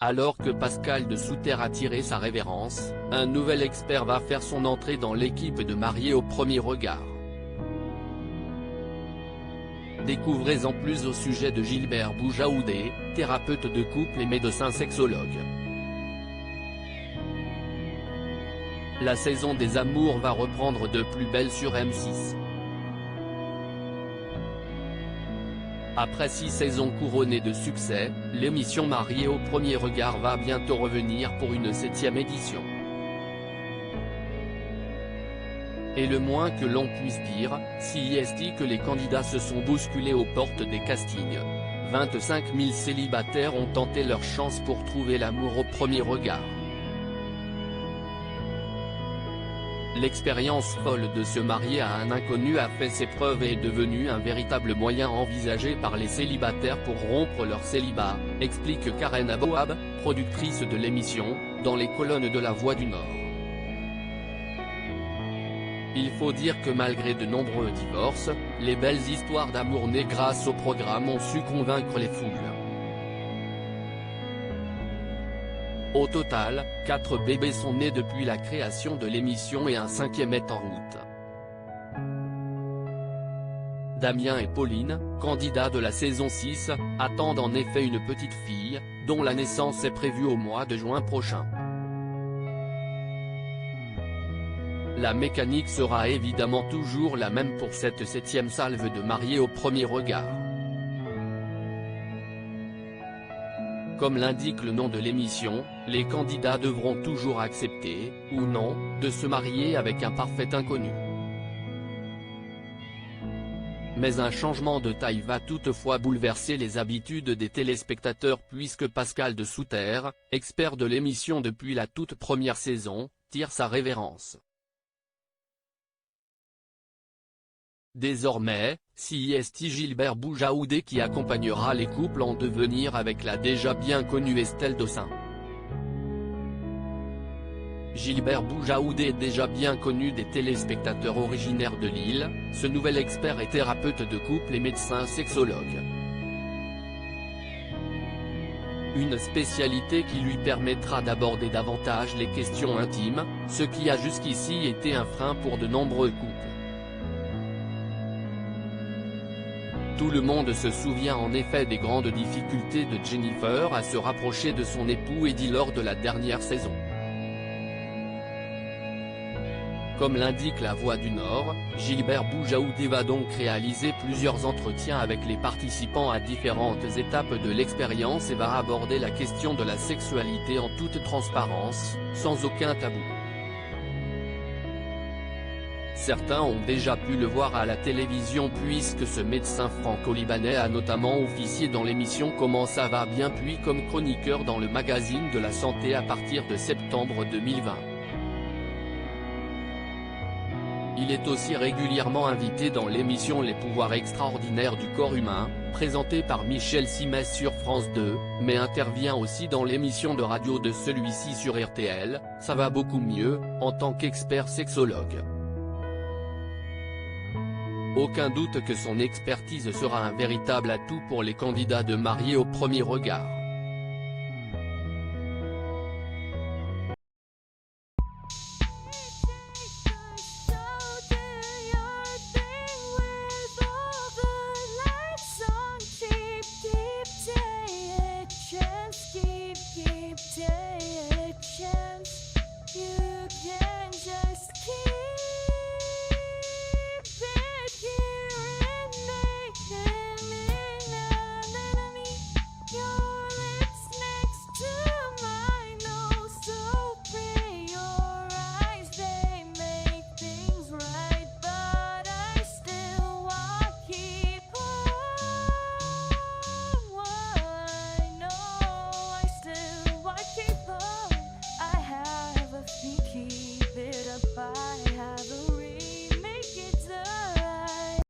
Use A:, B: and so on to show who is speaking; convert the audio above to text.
A: Alors que Pascal de Souter a tiré sa révérence, un nouvel expert va faire son entrée dans l'équipe de Mariés au premier regard. Découvrez en plus au sujet de Gilbert Boujaoudé, thérapeute de couple et médecin sexologue. La saison des amours va reprendre de plus belle sur M6. Après 6 saisons couronnées de succès, l'émission Mariés au premier regard va bientôt revenir pour une 7e édition. Et le moins que l'on puisse dire, si est que les candidats se sont bousculés aux portes des castings. 25 000 célibataires ont tenté leur chance pour trouver l'amour au premier regard. L'expérience folle de se marier à un inconnu a fait ses preuves et est devenue un véritable moyen envisagé par les célibataires pour rompre leur célibat, explique Karen Aboab, productrice de l'émission, dans les colonnes de La Voix du Nord. Il faut dire que malgré de nombreux divorces, les belles histoires d'amour nées grâce au programme ont su convaincre les foules. Au total, 4 bébés sont nés depuis la création de l'émission et un 5e est en route. Damien et Pauline, candidats de la saison 6, attendent en effet une petite fille, dont la naissance est prévue au mois de juin prochain. La mécanique sera évidemment toujours la même pour cette 7e salve de Mariés au premier regard. Comme l'indique le nom de l'émission, les candidats devront toujours accepter, ou non, de se marier avec un parfait inconnu. Mais un changement de taille va toutefois bouleverser les habitudes des téléspectateurs puisque Pascal de Souter, expert de l'émission depuis la toute première saison, tire sa révérence. Désormais, c'est Gilbert Boujaoudé qui accompagnera les couples en devenir avec la déjà bien connue Estelle Dossin. Gilbert Boujaoudé est déjà bien connu des téléspectateurs originaires de Lille, ce nouvel expert est thérapeute de couple et médecin sexologue. Une spécialité qui lui permettra d'aborder davantage les questions intimes, ce qui a jusqu'ici été un frein pour de nombreux couples. Tout le monde se souvient en effet des grandes difficultés de Jennifer à se rapprocher de son époux Eddie lors de la dernière saison. Comme l'indique La Voix du Nord, Gilbert Boujaoudé va donc réaliser plusieurs entretiens avec les participants à différentes étapes de l'expérience et va aborder la question de la sexualité en toute transparence, sans aucun tabou. Certains ont déjà pu le voir à la télévision puisque ce médecin franco-libanais a notamment officié dans l'émission Comment ça va bien puis comme chroniqueur dans le magazine de la santé à partir de septembre 2020. Il est aussi régulièrement invité dans l'émission Les pouvoirs extraordinaires du corps humain, présentée par Michel Simès sur France 2, mais intervient aussi dans l'émission de radio de celui-ci sur RTL, Ça va beaucoup mieux, en tant qu'expert sexologue. Aucun doute que son expertise sera un véritable atout pour les candidats de Mariés au premier regard.